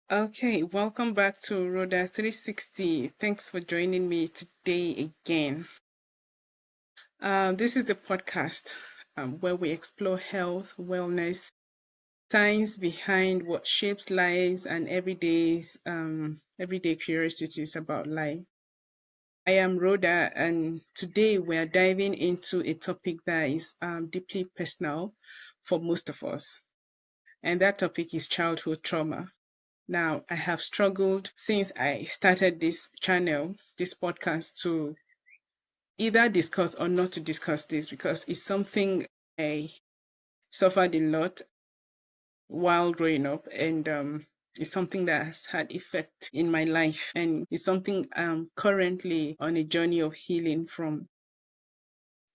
Okay, welcome back to Rhoda 360. Thanks for joining me today again. This is the podcast where we explore health, wellness, science behind what shapes lives, and everyday curiosities about life. I am Rhoda, and today we are diving into a topic that is deeply personal for most of us, and that topic is childhood trauma. Now, I have struggled since I started this channel, this podcast, to either discuss or not to discuss this because it's something I suffered a lot while growing up, and it's something that has had effect in my life, and it's something I'm currently on a journey of healing from.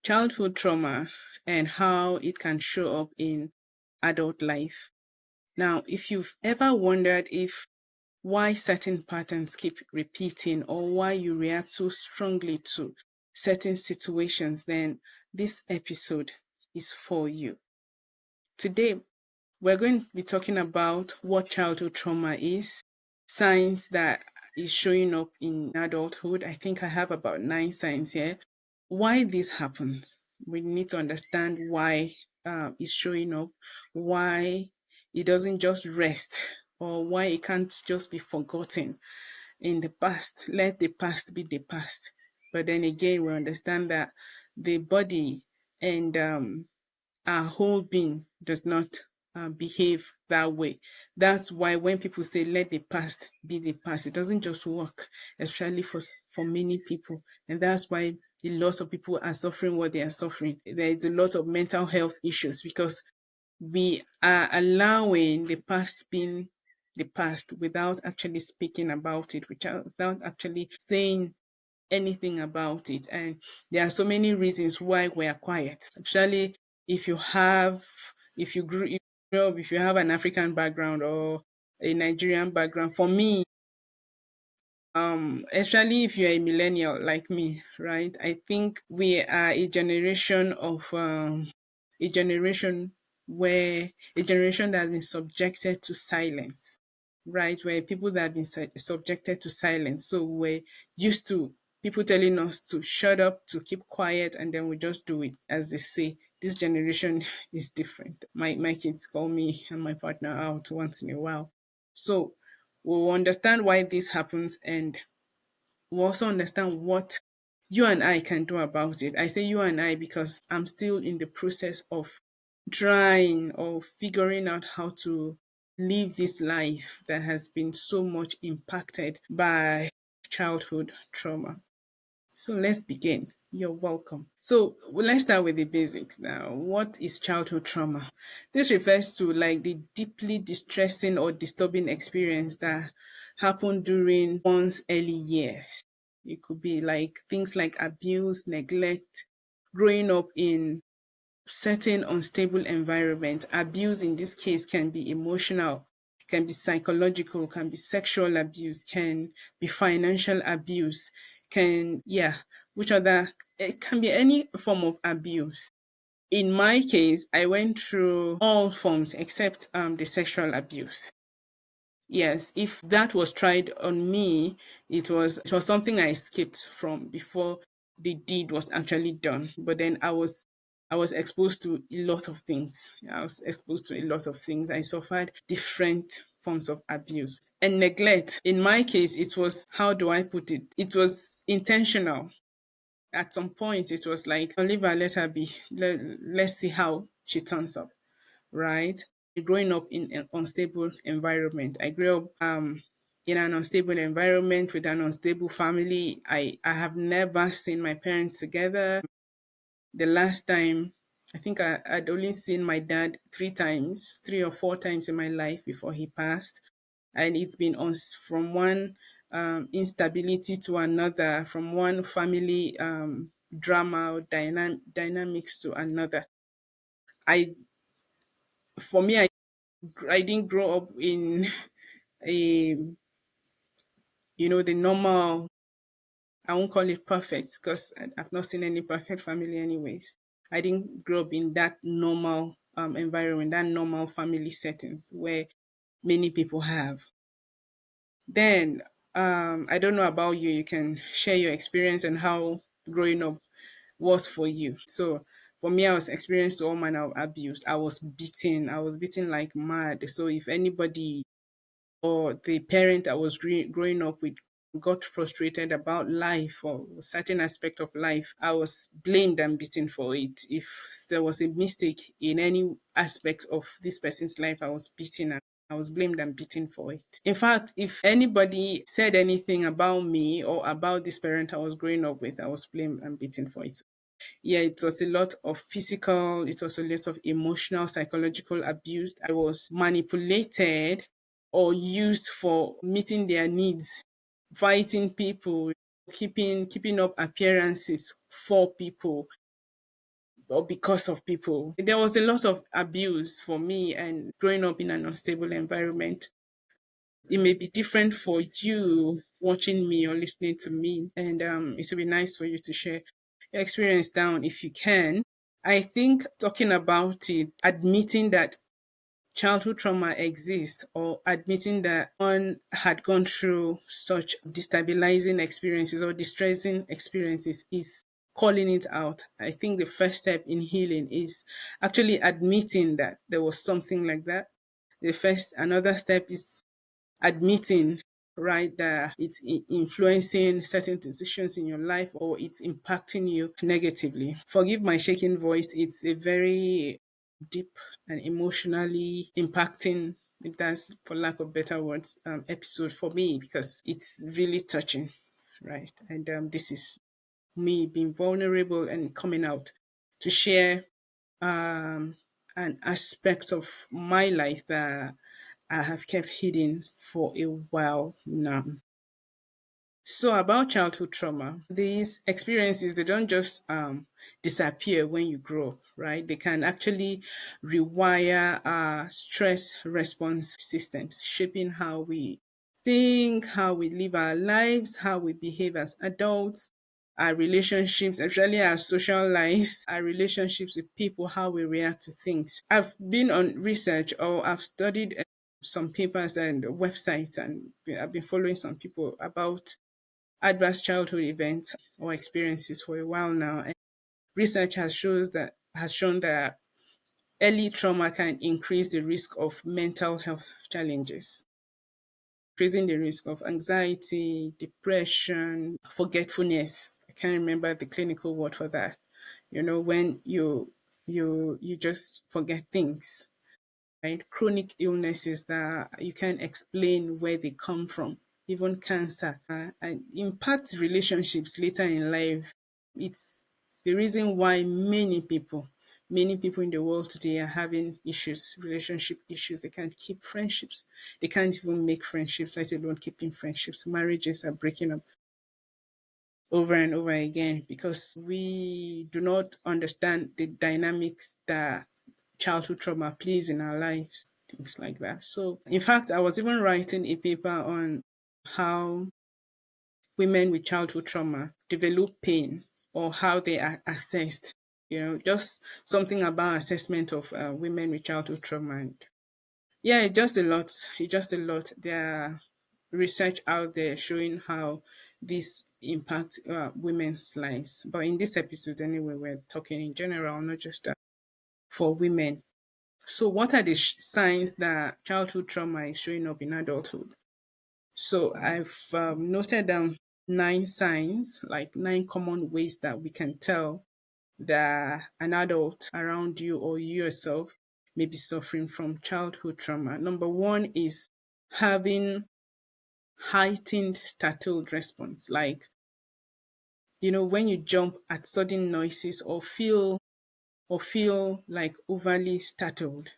Childhood trauma and how it can show up in adult life. Now, if you've ever wondered if why certain patterns keep repeating or why you react so strongly to certain situations, then this episode is for you. Today, we're going to be talking about what childhood trauma is, signs that is showing up in adulthood. I think I have about 9 signs here. Why this happens. We need to understand why it's showing up, why it doesn't just rest, or why it can't just be forgotten in the past. Let the past be the past. But then again, we understand that the body and our whole being does not behave that way. That's why when people say let the past be the past, it doesn't just work, especially for many people. And that's why a lot of people are suffering what they are suffering. There is a lot of mental health issues because we are allowing the past being the past without actually speaking about it, without actually saying anything about it. And there are so many reasons why we are quiet. Actually, if you have, if you grew up, if you have an African background or a Nigerian background, for me, especially if you're a millennial like me, right? I think we are a generation a generation that has been subjected to silence, right? Where people that have been subjected to silence. So we're used to people telling us to shut up, to keep quiet, and then we just do it as they say. This generation is different. My kids call me and my partner out once in a while. So we'll understand why this happens, and we'll also understand what you and I can do about it. I say you and I because I'm still in the process of trying or figuring out how to live this life that has been so much impacted by childhood trauma. So let's begin. You're welcome. So let's start with the basics now. What is childhood trauma? This refers to like the deeply distressing or disturbing experience that happened during one's early years. It could be like things like abuse, neglect, growing up in certain unstable environment. Abuse in this case can be emotional, can be psychological, can be sexual abuse, can be financial abuse, which other, it can be any form of abuse. In my case, I went through all forms except the sexual abuse. Yes, if that was tried on me, it was something I escaped from before the deed was actually done. But then I was exposed to a lot of things. I was exposed to a lot of things. I suffered different forms of abuse and neglect. In my case, it was, how do I put it? It was intentional. At some point, it was like, I'll leave her, let her be. Let's see how she turns up, right? Growing up in an unstable environment. I grew up in an unstable environment with an unstable family. I have never seen my parents together. The last time, I think I'd only seen my dad 3 times, 3 or 4 times in my life before he passed. And it's been on from one instability to another, from one family drama or dynamics to another. I, for me, I didn't grow up in a, the normal, I won't call it perfect because I've not seen any perfect family anyways. I didn't grow up in that normal environment, that normal family settings where many people have. Then, I don't know about you. You can share your experience and how growing up was for you. So for me, I was experienced all manner of abuse. I was beaten. I was beaten like mad. So if anybody or the parent I was growing up with got frustrated about life or a certain aspect of life, I was blamed and beaten for it. If there was a mistake in any aspect of this person's life, I was beaten and I was blamed and beaten for it. In fact, if anybody said anything about me or about this parent I was growing up with, I was blamed and beaten for it. Yeah, it was a lot of physical, it was a lot of emotional, psychological abuse. I was manipulated or used for meeting their needs, fighting people, keeping up appearances for people or because of people. There was a lot of abuse for me and growing up in an unstable environment. It may be different for you watching me or listening to me, and it would be nice for you to share your experience down if you can. I think talking about it, admitting that childhood trauma exists, or admitting that one had gone through such destabilizing experiences or distressing experiences, is calling it out. I think the first step in healing is actually admitting that there was something like that. Another step is admitting, right, that it's influencing certain decisions in your life or it's impacting you negatively. Forgive my shaking voice. It's a very deep and emotionally impacting, if that's for lack of better words, episode for me because it's really touching, right? And this is me being vulnerable and coming out to share um, an aspect of my life that I have kept hidden for a while now. So about childhood trauma, these experiences, they don't just disappear when you grow, right? They can actually rewire our stress response systems, shaping how we think, how we live our lives, how we behave as adults, our relationships, especially our social lives, our relationships with people, how we react to things. I've been on research or I've studied some papers and websites, and I've been following some people about adverse childhood events or experiences for a while now. And research has shown that early trauma can increase the risk of mental health challenges, increasing the risk of anxiety, depression, forgetfulness. I can't remember the clinical word for that. You know, when you just forget things, right? Chronic illnesses that you can't explain where they come from, even cancer, and impacts relationships later in life. It's the reason why many people in the world today are having issues, relationship issues. They can't keep friendships. They can't even make friendships, let alone keeping friendships. Marriages are breaking up over and over again because we do not understand the dynamics that childhood trauma plays in our lives, things like that. So, in fact, I was even writing a paper on how women with childhood trauma develop pain or how they are assessed. You know, just something about assessment of women with childhood trauma. And yeah, it's just a lot. It's just a lot. There are research out there showing how this impact women's lives. But in this episode, anyway, we're talking in general, not just for women. So, what are the signs that childhood trauma is showing up in adulthood? So, I've noted down 9 signs, like 9 common ways that we can tell that an adult around you or you yourself may be suffering from childhood trauma. Number one is having heightened startled response, like, when you jump at sudden noises or feel like overly startled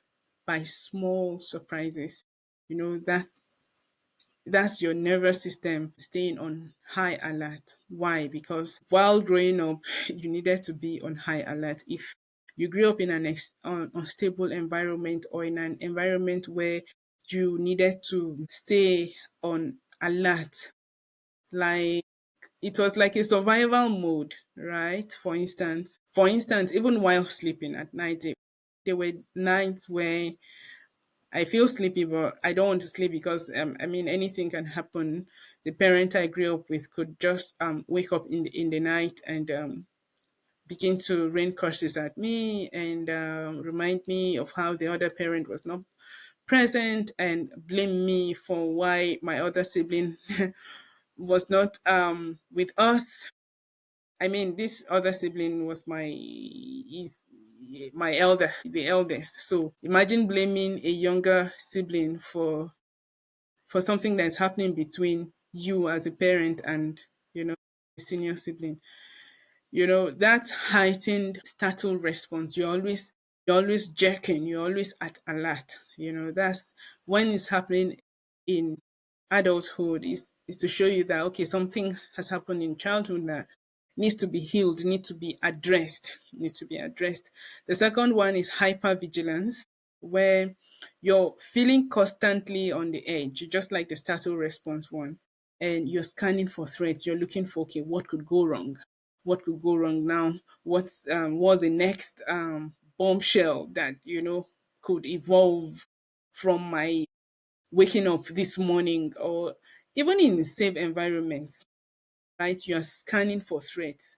by small surprises. That's your nervous system staying on high alert. Why? Because while growing up, you needed to be on high alert. If you grew up in an unstable environment or in an environment where you needed to stay on alert, like it was like a survival mode, right? For instance, even while sleeping at night, there were nights where I feel sleepy, but I don't want to sleep because I mean anything can happen. The parent I grew up with could just wake up in the night and begin to rain curses at me and remind me of how the other parent was not present and blame me for why my other sibling was not with us. I mean, this other sibling was is my the eldest. So imagine blaming a younger sibling for something that's happening between you as a parent and a senior sibling. That heightened startle response. You're always jerking. You're always at alert. That's when it's happening in adulthood. Is to show you that okay, something has happened in childhood that needs to be healed, need to be addressed. The second one is hypervigilance, where you're feeling constantly on the edge, just like the startle response one, and you're scanning for threats. You're looking for okay, what could go wrong? What could go wrong now? Was the next bombshell that could evolve from my waking up this morning, or even in safe environments, right? You are scanning for threats,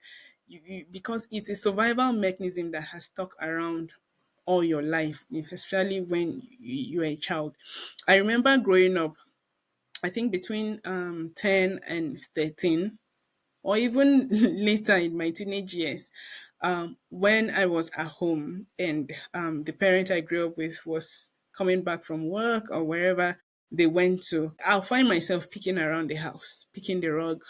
because it's a survival mechanism that has stuck around all your life, especially when you're a child. I remember growing up, I think between 10 and 13, or even later in my teenage years, when I was at home and the parent I grew up with was coming back from work or wherever they went to, I'll find myself picking around the house, picking the rug,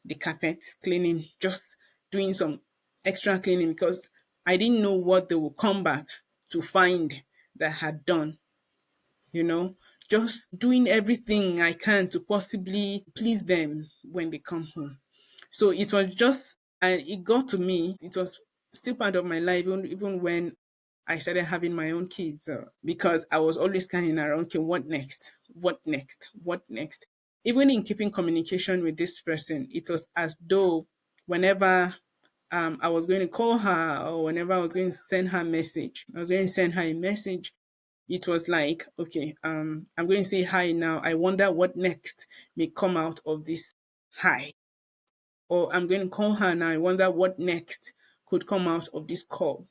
the carpet, cleaning, just doing some extra cleaning because I didn't know what they would come back to find that I had done, you know, just doing everything I can to possibly please them when they come home. So it was just, and it got to me. It was still part of my life, even when I started having my own kids, because I was always scanning around. Okay, what next? What next? What next? Even in keeping communication with this person, it was as though whenever I was going to call her or whenever I was going to send her a message, I was going to send her a message. It was like, okay, I'm going to say hi now. I wonder what next may come out of this hi, or I'm going to call her now. I wonder what next could come out of this call.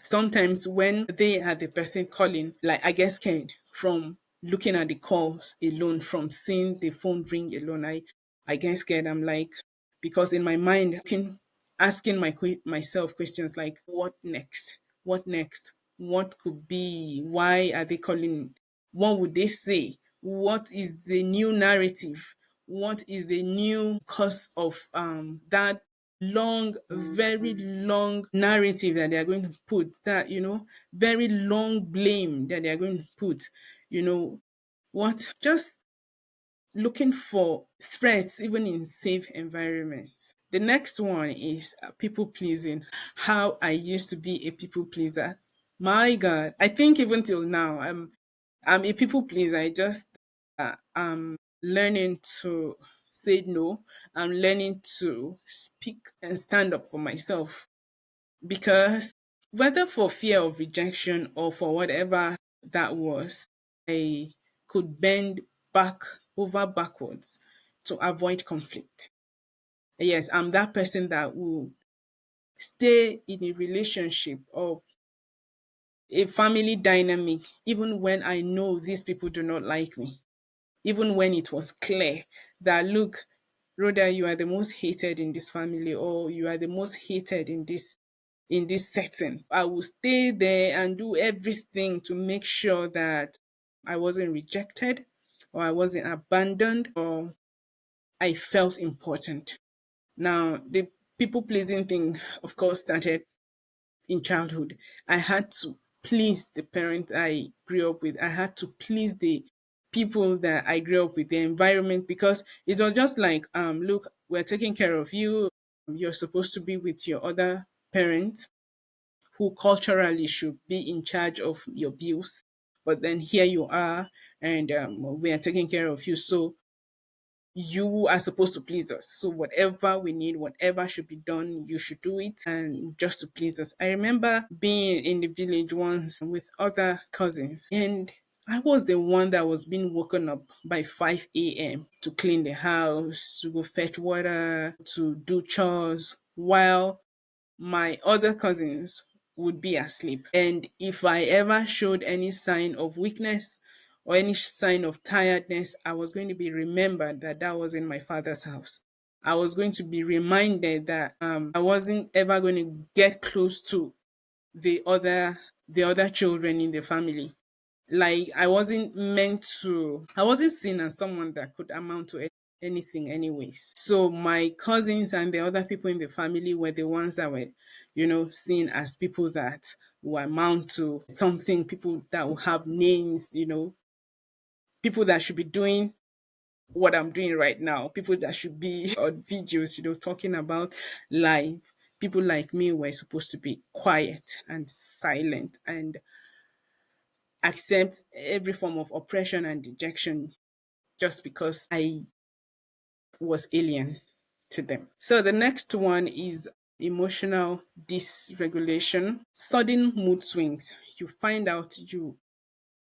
Sometimes when they are the person calling, like I get scared from looking at the calls alone, from seeing the phone ring alone. I get scared. I'm like, because in my mind, asking myself questions like, what next? What next? What could be? Why are they calling? What would they say? What is the new narrative? What is the new cause of that long, very long narrative that they are going to put, that very long blame that they are going to put, what just looking for threats even in safe environments. The next one is people pleasing. How I used to be a people pleaser. My God, I think even till now I'm a people pleaser. I just I'm learning to say no. I'm learning to speak and stand up for myself, because whether for fear of rejection or for whatever that was, I could bend back over backwards to avoid conflict. Yes, I'm that person that will stay in a relationship or a family dynamic even when I know these people do not like me, even when it was clear that, look, Rhoda, you are the most hated in this family, or you are the most hated in this setting. I will stay there and do everything to make sure that I wasn't rejected, or I wasn't abandoned, or I felt important. Now, the people pleasing thing, of course, started in childhood. I had to please the parent I grew up with. I had to please the people that I grew up with, the environment, because it was just like, look, we're taking care of you. You're supposed to be with your other parent who culturally should be in charge of your bills. But then here you are, and we are taking care of you. So you are supposed to please us. So whatever we need, whatever should be done, you should do it, and just to please us. I remember being in the village once with other cousins, and I was the one that was being woken up by 5 a.m. to clean the house, to go fetch water, to do chores, while my other cousins would be asleep. And if I ever showed any sign of weakness or any sign of tiredness, I was going to be remembered that that was in my father's house. I was going to be reminded that I wasn't ever going to get close to the other the other children in the family. Like I wasn't seen as someone that could amount to anything anyways. So my cousins and the other people in the family were the ones that were, seen as people that will amount to something, people that will have names, people that should be doing what I'm doing right now, people that should be on videos, talking about life. People like me were supposed to be quiet and silent and accept every form of oppression and dejection just because I was alien to them. So the next one is emotional dysregulation, sudden mood swings. You find out you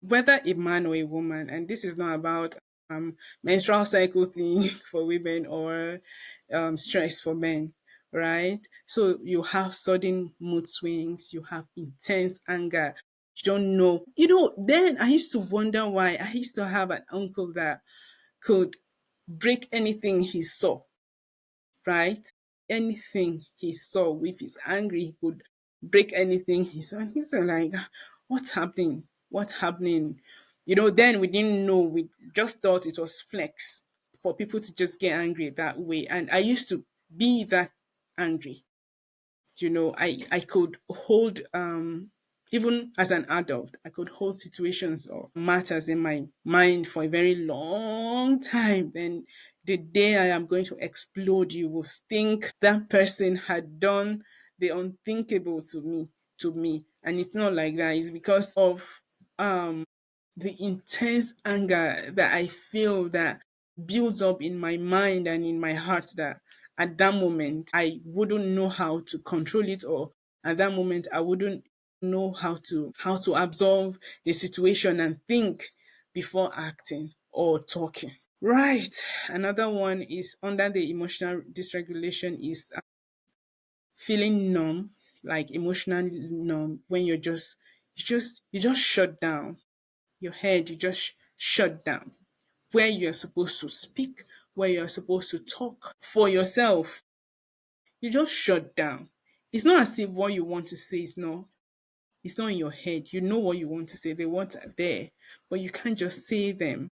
whether a man or a woman, and this is not about menstrual cycle thing for women or stress for men, right? So you have sudden mood swings, you have intense anger. You don't know. Then I used to wonder why. I used to have an uncle that could break anything he saw, right? Anything he saw, if he's angry, he could break anything he saw. And he's like, what's happening? What's happening? Then we didn't know. We just thought it was flex for people to just get angry that way. And I used to be that angry. I could hold even as an adult, I could hold situations or matters in my mind for a very long time. Then the day I am going to explode, you will think that person had done the unthinkable to me. And it's not like that. It's because of the intense anger that I feel that builds up in my mind and in my heart, that at that moment I wouldn't know how to control it, or at that moment I wouldn't know how to absorb the situation and think before acting or talking. Right. Another one is under the emotional dysregulation is feeling numb, like emotionally numb, when you just shut down your head, you just shut down. Where you're supposed to speak, where you're supposed to talk for yourself, you just shut down. It's not as if what you want to say it's not in your head. You know what you want to say, the words are there, but you can't just say them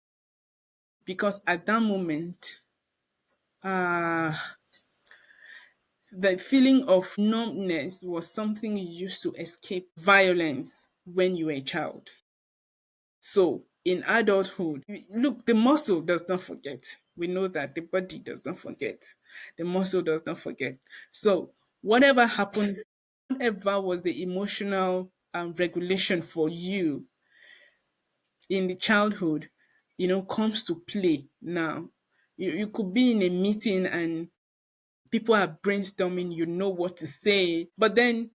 because at that moment, uh the feeling of numbness was something you used to escape violence when you were a child. So in adulthood, look, the muscle does not forget. We know that the body does not forget. The muscle does not forget. So whatever happened, whatever was the emotional regulation for you in the childhood, comes to play now. You could be in a meeting and people are brainstorming, you know what to say, but then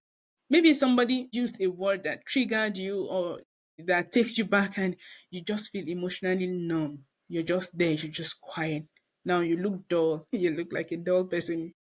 maybe somebody used a word that triggered you or that takes you back, and you just feel emotionally numb. You're just there, you're just quiet. Now you look dull, you look like a dull person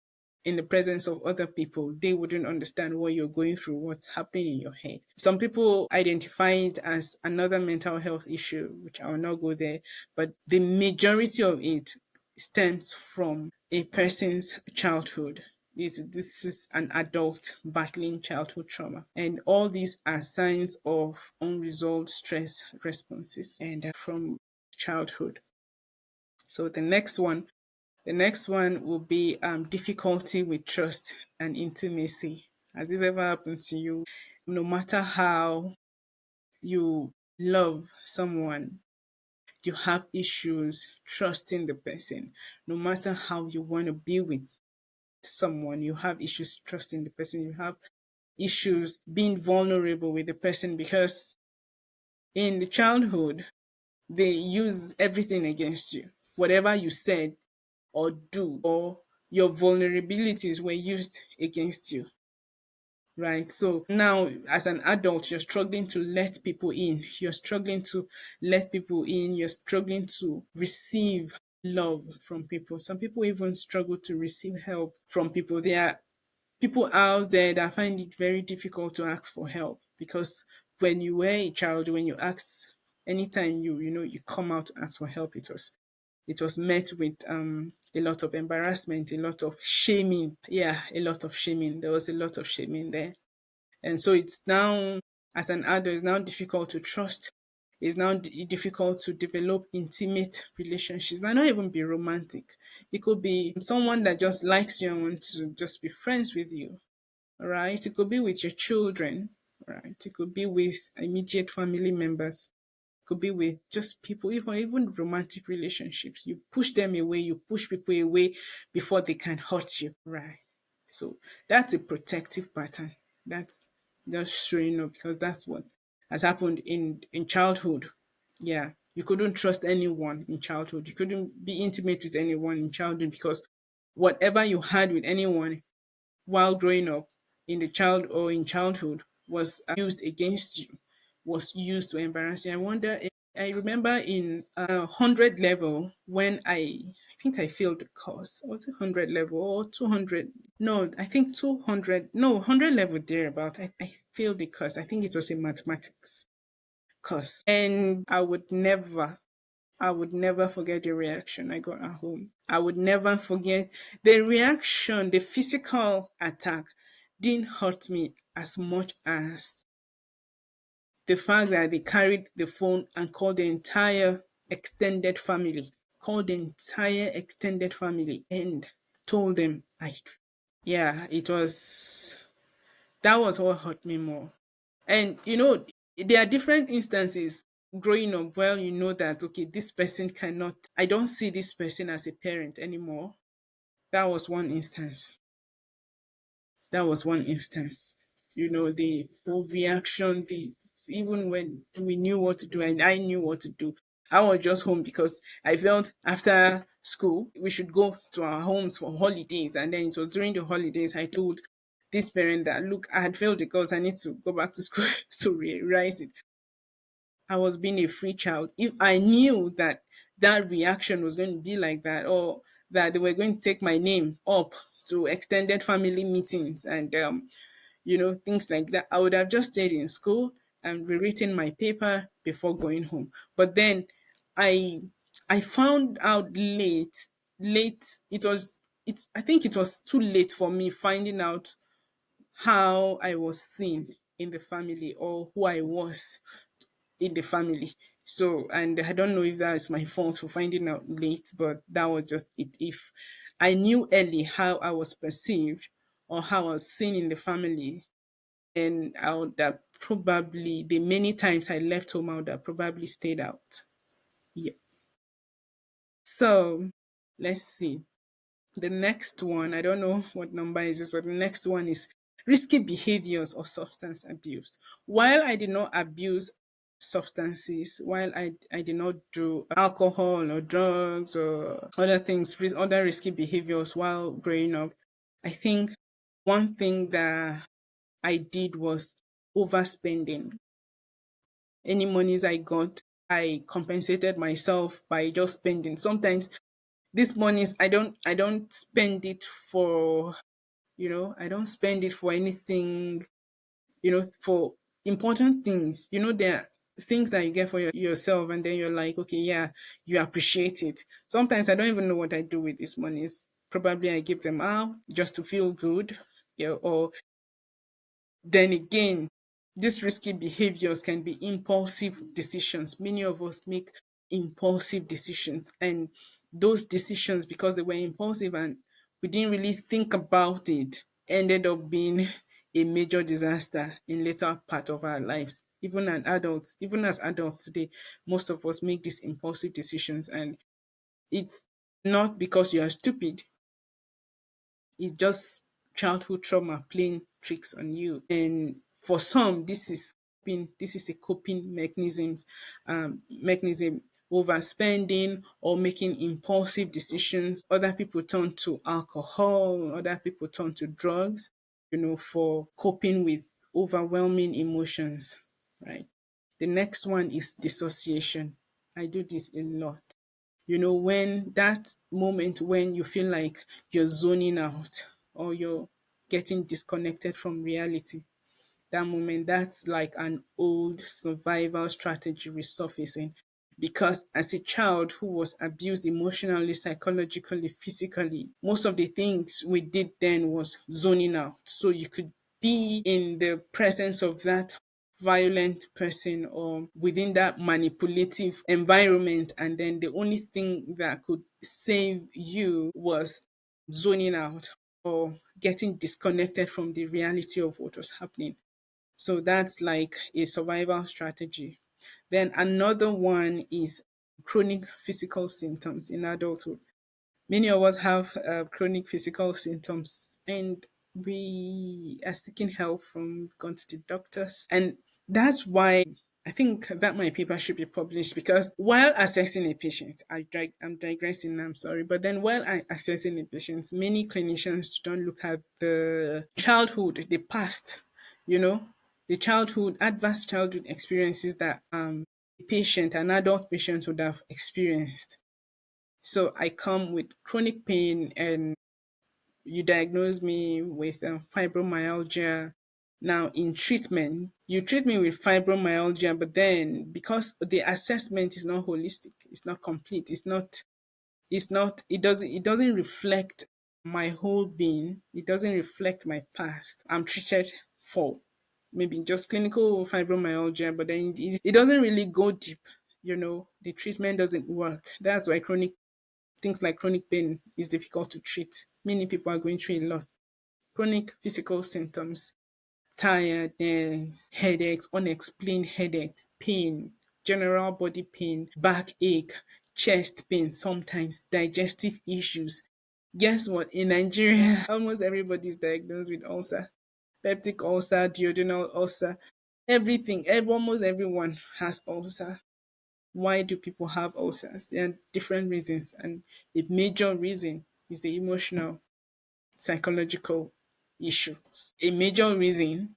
in the presence of other people. They wouldn't understand what you're going through, what's happening in your head. Some people identify it as another mental health issue, which I will not go there, but the majority of it stems from a person's childhood. This is an adult battling childhood trauma. And all these are signs of unresolved stress responses and from childhood. So the next one will be difficulty with trust and intimacy. Has this ever happened to you? No matter how you love someone, you have issues trusting the person. No matter how you want to be with someone, you have issues trusting the person. You have issues being vulnerable with the person because in the childhood, they use everything against you. Whatever you said or do, or your vulnerabilities were used against you. right? So now, as an adult, you're struggling to let people in. You're struggling to let people in. You're struggling to receive love from people. Some people even struggle to receive help from people. There are people out there that find it very difficult to ask for help because when you were a child, when you asked, anytime you come out to ask for help, it was met with a lot of embarrassment, a lot of shaming. Yeah, a lot of shaming. There was a lot of shaming there. And so it's now, as an adult, it's now difficult to trust. It's now difficult to develop intimate relationships. Might not even be romantic. It could be someone that just likes you and wants to just be friends with you, right? It could be with your children, right? It could be with immediate family members. It could be with just people, even romantic relationships. You push them away, you push people away before they can hurt you, right? So that's a protective pattern. That's just showing up because that's what has happened in childhood. Yeah, you couldn't trust anyone in childhood. You couldn't be intimate with anyone in childhood because whatever you had with anyone while growing up in the child or in childhood was used against you, was used to embarrass you. I wonder. I remember in 100 level when I think I failed the course. Was it 100 level or 200? No, I think 200. No, 100 level thereabout. I failed the course. I think it was a mathematics course, and I would never forget the reaction I got at home. I would never forget the reaction, the physical attack didn't hurt me as much as the fact that they carried the phone and called the entire extended family, and told them yeah, that was what hurt me more. And there are different instances growing up. Well, you know that okay, this person cannot. I don't see this person as a parent anymore. That was one instance. That was one instance. The overreaction, the even when we knew what to do and I knew what to do, I was just home because I felt after school we should go to our homes for holidays. And then it was during the holidays I told this parent that look, I had failed the course, I need to go back to school to rewrite it. I was being a free child. If I knew that that reaction was going to be like that, or that they were going to take my name up to extended family meetings and things like that, I would have just stayed in school and rewritten my paper before going home. But then I I found out late. I think it was too late for me finding out how I was seen in the family or who I was in the family. So, and I don't know if that is my fault for finding out late, but that was just it. If I knew early how I was perceived or how I was seen in the family, then I would have probably, the many times I left home, I would have probably stayed out. Yeah. So, let's see. The next one, I don't know what number is this, but the next one is risky behaviors or substance abuse. While I did not abuse substances, while I did not do alcohol or drugs or other things, other risky behaviors while growing up, I think one thing that I did was overspending. Any monies I got, I compensated myself by just spending. Sometimes these monies I don't spend it for, I don't spend it for anything, for important things. There are things that you get for yourself and then you're like, okay, yeah, you appreciate it. Sometimes I don't even know what I do with these monies. Probably I give them out just to feel good. Yeah, or then again, these risky behaviors can be impulsive decisions. Many of us make impulsive decisions, and those decisions, because they were impulsive and we didn't really think about it, ended up being a major disaster in later part of our lives. Even as adults today, most of us make these impulsive decisions, and it's not because you are stupid. It's just childhood trauma playing tricks on you. And for some, this is a coping mechanism. Overspending or making impulsive decisions. Other people turn to alcohol, other people turn to drugs. for coping with overwhelming emotions, right? The next one is dissociation. I do this a lot. When that moment when you feel like you're zoning out or you're getting disconnected from reality, that moment, that's like an old survival strategy resurfacing. Because as a child who was abused emotionally, psychologically, physically, most of the things we did then was zoning out. So you could be in the presence of that violent person or within that manipulative environment, and then the only thing that could save you was zoning out or getting disconnected from the reality of what was happening. So that's like a survival strategy. Then another one is chronic physical symptoms in adulthood. Many of us have chronic physical symptoms, and we are seeking help from going to the doctors. And that's why I think that my paper should be published, because while assessing a patient, I'm digressing, I'm sorry, but then while assessing a patient, many clinicians don't look at the childhood, the past, you know, the childhood, adverse childhood experiences that a patient, an adult patient would have experienced. So I come with chronic pain, and you diagnose me with fibromyalgia. Now, in treatment, you treat me with fibromyalgia, but then because the assessment is not holistic, it's not complete, it doesn't reflect my whole being, it doesn't reflect my past. I'm treated for maybe just clinical fibromyalgia, but then it doesn't really go deep. The treatment doesn't work. That's why chronic things like chronic pain is difficult to treat. Many people are going through a lot. Chronic physical symptoms, tiredness, headaches, unexplained headaches, pain, general body pain, backache, chest pain, sometimes digestive issues. Guess what? In Nigeria, almost everybody is diagnosed with ulcer, peptic ulcer, duodenal ulcer, everything. Almost everyone has ulcer. Why do people have ulcers? There are different reasons, and a major reason is the emotional, psychological issues. A major reason,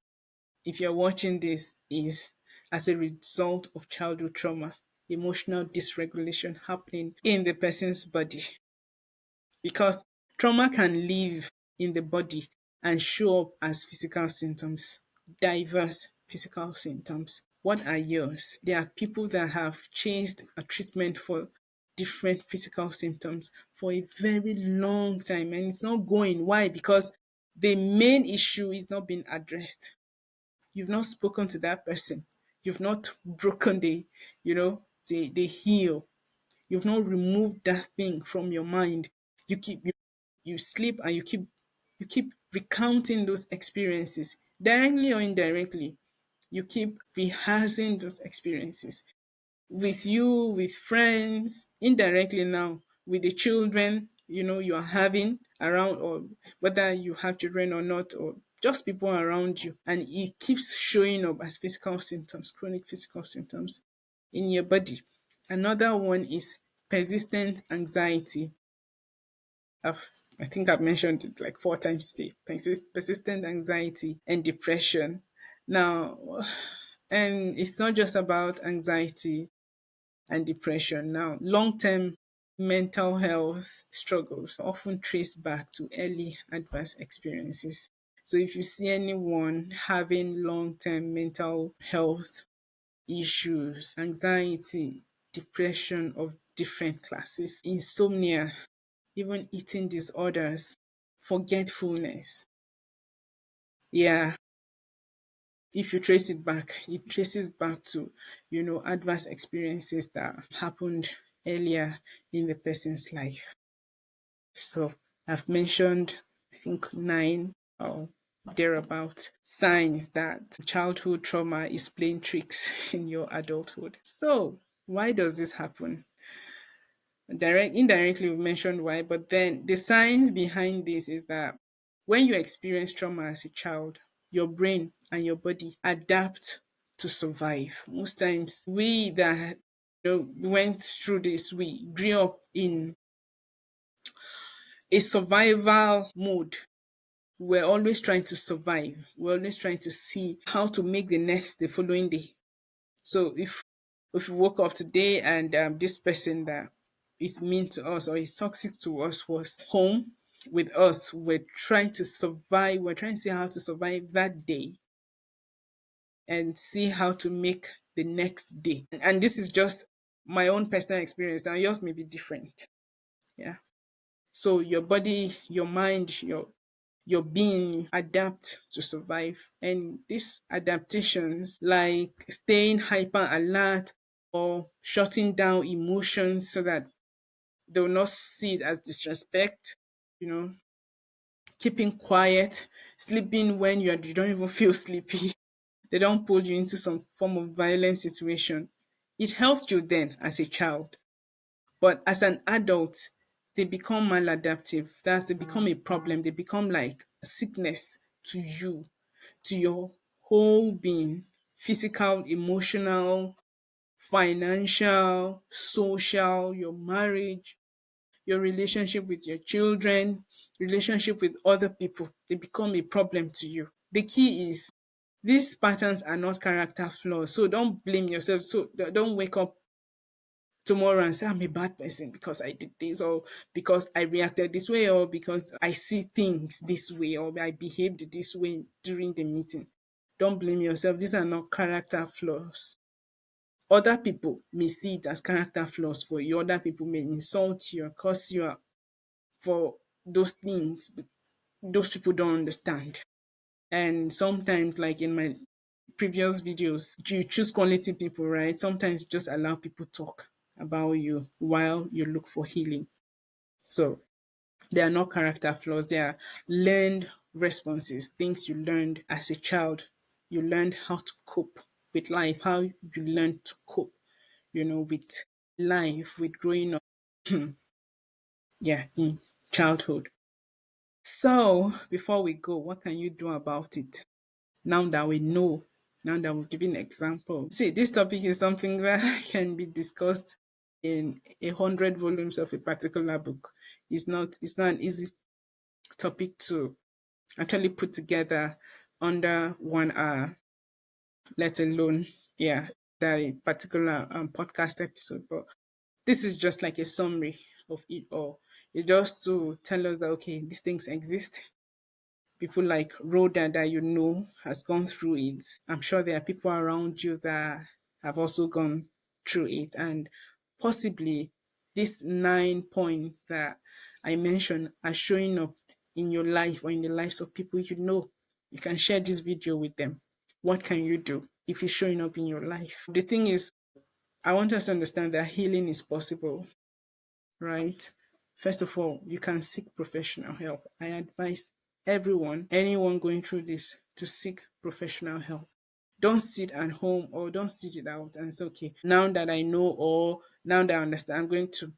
if you're watching this, is as a result of childhood trauma, emotional dysregulation happening in the person's body. Because trauma can live in the body and show up as physical symptoms, diverse physical symptoms. What are yours? There are people that have chased a treatment for different physical symptoms for a very long time, and it's not going. Why? Because the main issue is not being addressed. You've not spoken to that person. You've not broken the heel. You've not removed that thing from your mind. You sleep and you keep recounting those experiences, directly or indirectly. You keep rehearsing those experiences with you, with friends, indirectly now, with the children, you are having around, or whether you have children or not, or just people around you. And it keeps showing up as physical symptoms, chronic physical symptoms in your body. Another one is persistent anxiety. I think I've mentioned it like 4 times today. Persistent anxiety and depression. Now, and it's not just about anxiety and depression. Now, long term mental health struggles often trace back to early adverse experiences. So, if you see anyone having long term mental health issues, anxiety, depression of different classes, insomnia, even eating disorders, forgetfulness, yeah, if you trace it back, it traces back to, adverse experiences that happened earlier in the person's life. So I've mentioned, I think, 9 or thereabout signs that childhood trauma is playing tricks in your adulthood. So why does this happen? Indirectly, we mentioned why, but then the science behind this is that when you experience trauma as a child, your brain and your body adapt to survive. Most times, we that went through this, we grew up in a survival mode. we're always trying to survive. We're always trying to see how to make the following day. So if we woke up today and this person that is mean to us or is toxic to us was home with us, we're trying to survive. We're trying to see how to survive that day and see how to make the next day. And this is just my own personal experience, and yours may be different. Yeah. So your body, your mind, your being adapt to survive. And these adaptations, like staying hyper alert or shutting down emotions so that they will not see it as disrespect, you know, keeping quiet, sleeping when you don't even feel sleepy. They don't pull you into some form of violent situation. It helped you then as a child. But as an adult, they become maladaptive. That's they become a problem. They become like a sickness to you, to your whole being, physical, emotional, financial, social, your marriage, your relationship with your children, relationship with other people. They become a problem to you. The key is these patterns are not character flaws. So don't blame yourself. So don't wake up tomorrow and say I'm a bad person because I did this, or because I reacted this way, or because I see things this way, or I behaved this way during the meeting. Don't blame yourself. These are not character flaws. Other people may see it as character flaws for you. Other people may insult you or curse you out for those things. Those people don't understand. And sometimes, like in my previous videos, you choose quality people, right? Sometimes just allow people talk about you while you look for healing. So they are not character flaws, they are learned responses, things you learned as a child. You learned how to cope with life, how you learned to cope, with life, with growing up, yeah, in childhood. So before we go, what can you do about it? Now that we know, now that we've given examples. See, this topic is something that can be discussed in 100 volumes of a particular book. It's not an easy topic to actually put together under 1 hour, let alone, yeah, the particular podcast episode. But this is just like a summary of it all. It's just to tell us that okay, these things exist. People like Rhoda that you know has gone through it. I'm sure there are people around you that have also gone through it. And possibly these 9 points that I mentioned are showing up in your life or in the lives of people you know. You can share this video with them. What can you do if it's showing up in your life? The thing is, I want us to understand that healing is possible, right? First of all, you can seek professional help. I advise everyone, anyone going through this, to seek professional help. Don't sit at home or don't sit it out and say, okay, now that I know or now that I understand, I'm going to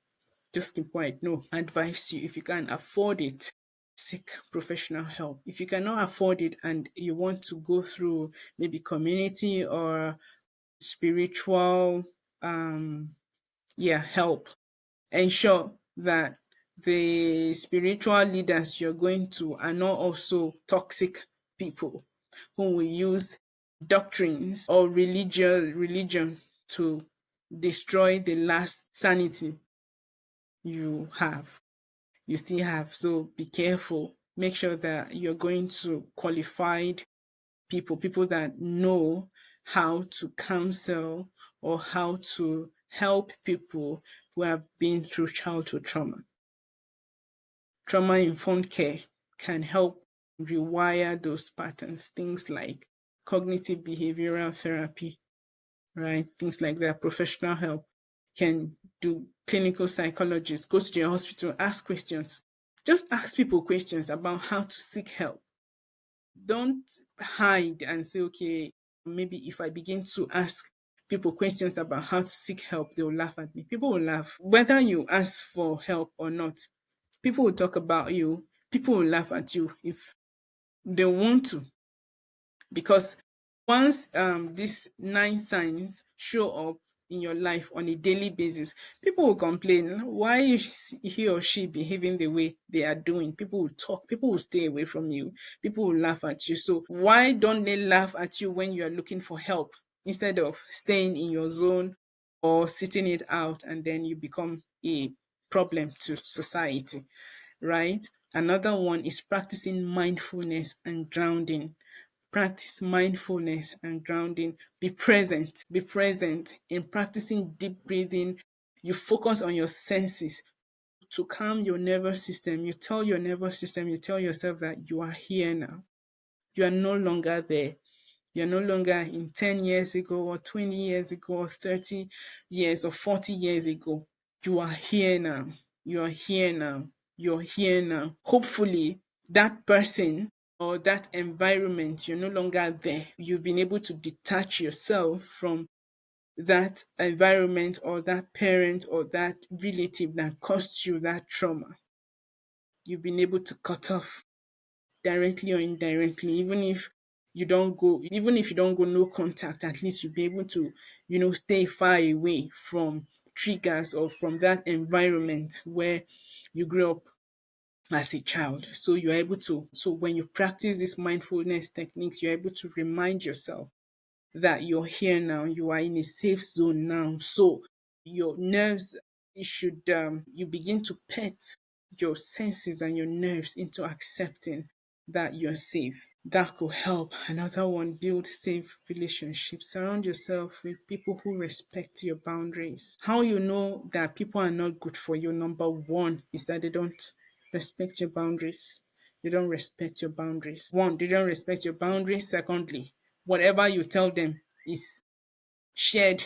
just keep quiet. No, I advise you, if you can afford it, seek professional help. If you cannot afford it and you want to go through maybe community or spiritual help, ensure that the spiritual leaders you're going to are not also toxic people who will use doctrines or religion to destroy the last sanity you have you still have. So be careful. Make sure that you're going to qualified people that know how to counsel or how to help people who have been through childhood trauma. Trauma informed care can help rewire those patterns, things like cognitive behavioral therapy, right? Things like that. Professional help can do clinical psychologists, go to your hospital, ask questions. Just ask people questions about how to seek help. Don't hide and say, okay, maybe if I begin to ask people questions about how to seek help, they will laugh at me. People will laugh. Whether you ask for help or not, people will talk about you. People will laugh at you if they want to. Because once these 9 signs show up in your life on a daily basis, people will complain why is he or she behaving the way they are doing. People will talk, people will stay away from you, people will laugh at you. So why don't they laugh at you when you are looking for help instead of staying in your zone or sitting it out, and then you become a problem to society, right? Another one is practicing mindfulness and grounding. Practice mindfulness and grounding. Be present. Be present in practicing deep breathing. You focus on your senses to calm your nervous system. You tell your nervous system, you tell yourself that you are here now. You are no longer there. You're no longer in 10 years ago or 20 years ago or 30 years or 40 years ago. You are here now. You are here now. You're here now. Hopefully, that person or that environment, you're no longer there. You've been able to detach yourself from that environment or that parent or that relative that caused you that trauma. You've been able to cut off directly or indirectly, even if you don't go no contact, at least you'll be able to, stay far away from triggers or from that environment where you grew up as a child. So you're able to, so when you practice these mindfulness techniques, you're able to remind yourself that you're here now, you are in a safe zone now. So your nerves, you begin to pet your senses and your nerves into accepting that you're safe. That could help. Another one, build safe relationships. Surround yourself with people who respect your boundaries. How you know that people are not good for you, number one, is that they don't respect your boundaries. They don't respect your boundaries. One, they don't respect your boundaries. Secondly, whatever you tell them is shared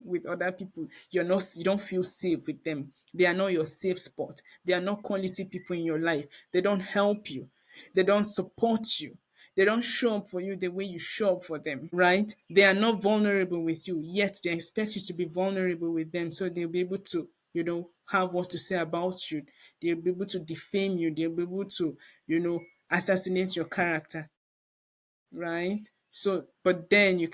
with other people. You don't feel safe with them. They are not your safe spot. They are not quality people in your life. They don't help you. They don't support you. They don't show up for you the way you show up for them, right? They are not vulnerable with you, yet they expect you to be vulnerable with them, so they'll be able to, have what to say about you. They'll be able to defame you. They'll be able to, assassinate your character, right? So, but then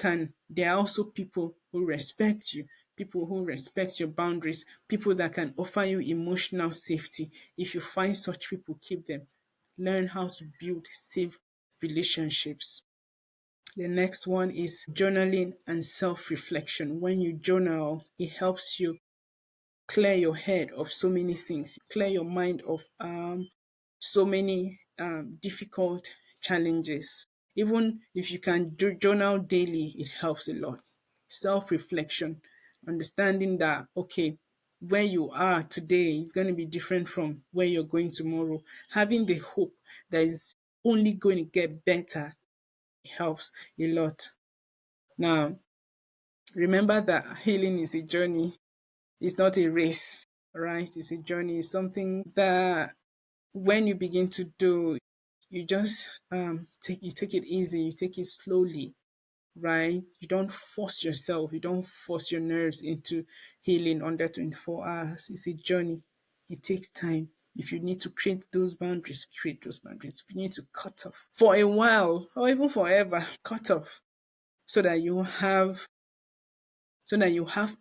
there are also people who respect you, people who respect your boundaries, people that can offer you emotional safety. If you find such people, keep them. Learn how to build safe relationships. The next one is journaling and self reflection. When you journal, it helps you clear your head of so many things, clear your mind of so many difficult challenges. Even if you can journal daily, it helps a lot. Self reflection, understanding that, okay, where you are today is going to be different from where you're going tomorrow. Having the hope that is only going to get better helps a lot. Now, remember that healing is a journey, it's not a race, right? It's a journey, it's something that when you begin to do, you just take it easy, you take it slowly, right? You don't force yourself, you don't force your nerves into healing under 24 hours. It's a journey. It takes time. If you need to create those boundaries, create those boundaries. If you need to cut off for a while or even forever, cut off so that you have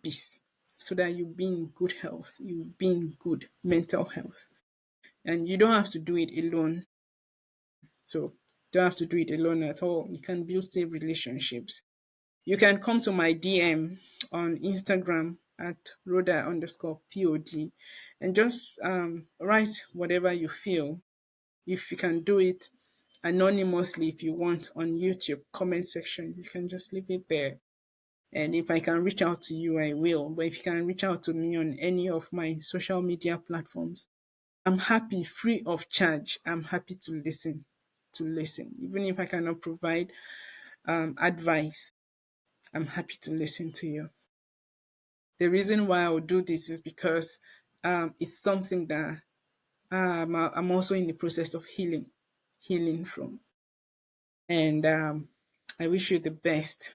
peace, so that you be in good health, you be in good mental health. And you don't have to do it alone. So you don't have to do it alone at all. You can build safe relationships. You can come to my DM on Instagram at Rhoda_POD and just write whatever you feel. If you can do it anonymously, if you want, on YouTube comment section, you can just leave it there. And if I can reach out to you, I will. But if you can reach out to me on any of my social media platforms, I'm happy, free of charge. I'm happy to listen. To listen. Even if I cannot provide advice, I'm happy to listen to you. The reason why I would do this is because it's something that I'm also in the process of healing from. And I wish you the best.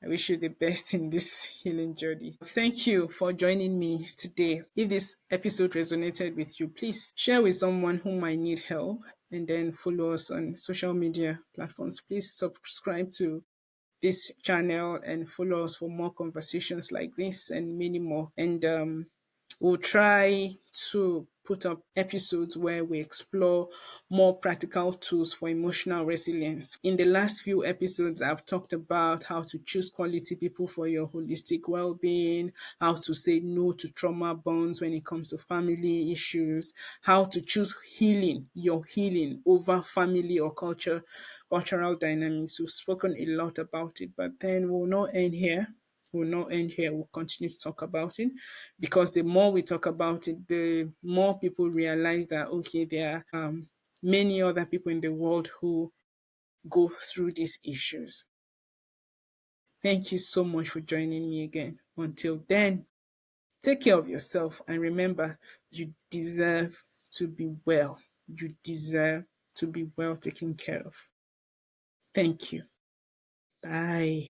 I wish you the best in this healing journey. Thank you for joining me today. If this episode resonated with you, please share with someone who might need help, and then follow us on social media platforms. Please subscribe to this channel and follow us for more conversations like this and many more. And we'll try to put up episodes where we explore more practical tools for emotional resilience. In the last few episodes, I've talked about how to choose quality people for your holistic well being, how to say no to trauma bonds when it comes to family issues, how to choose healing, your healing over family or cultural dynamics. We've spoken a lot about it, but then we'll not end here. We'll not end here. We'll continue to talk about it because the more we talk about it, the more people realize that, okay, there are many other people in the world who go through these issues. Thank you so much for joining me again. Until then, take care of yourself and remember, you deserve to be well. You deserve to be well taken care of. Thank you. Bye.